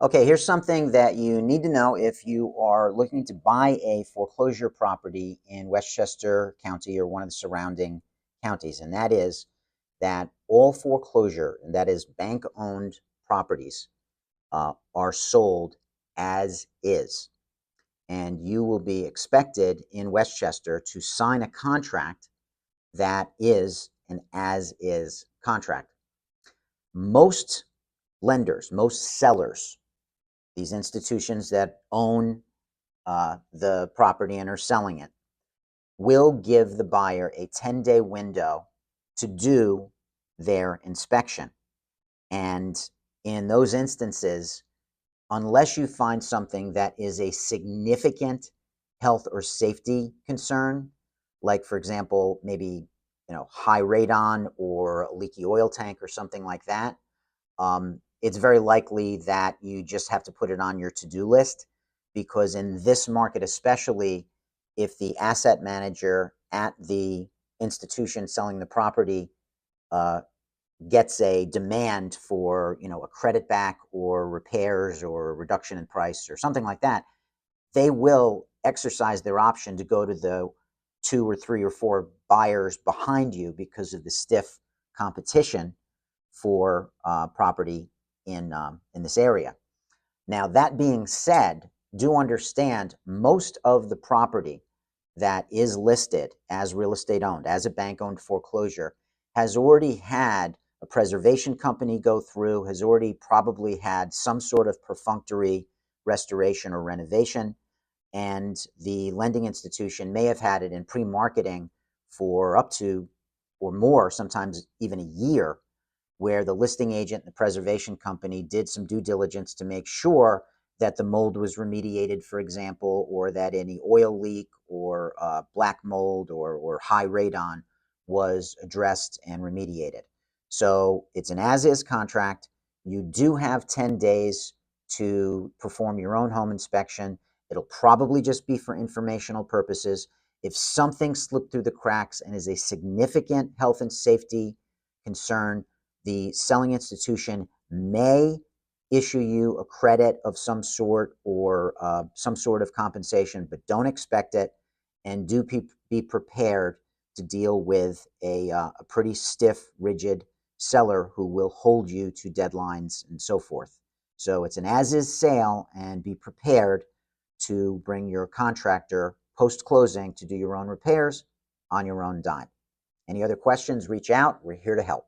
Okay, here's something that you need to know if you are looking to buy a foreclosure property in Westchester County or one of the surrounding counties, and that is that all foreclosure, and that is bank-owned properties, are sold as is. And you will be expected in Westchester to sign a contract that is an as-is contract. Most lenders, most sellers, these institutions that own the property and are selling it, will give the buyer a 10-day window to do their inspection. And in those instances, unless you find something that is a significant health or safety concern, like for example, maybe high radon or a leaky oil tank or something like that, it's very likely that you just have to put it on your to-do list, because in this market especially, if the asset manager at the institution selling the property uh, gets a demand for a credit back or repairs or a reduction in price or something like that, they will exercise their option to go to the two or three or four buyers behind you because of the stiff competition for property in this area. Now, that being said, do understand most of the property that is listed as real estate owned, as a bank owned foreclosure, has already had a preservation company go through, has already probably had some sort of perfunctory restoration or renovation, and the lending institution may have had it in pre marketing for up to or more, sometimes even a year, where the listing agent and the preservation company did some due diligence to make sure that the mold was remediated, for example, or that any oil leak or black mold or high radon was addressed and remediated. So it's an as-is contract. You do have 10 days to perform your own home inspection. It'll probably just be for informational purposes. If something slipped through the cracks and is a significant health and safety concern, the selling institution may issue you a credit of some sort or some sort of compensation, but don't expect it, and do be prepared to deal with a pretty stiff, rigid seller who will hold you to deadlines and so forth. So it's an as-is sale, and be prepared to bring your contractor post-closing to do your own repairs on your own dime. Any other questions, reach out. We're here to help.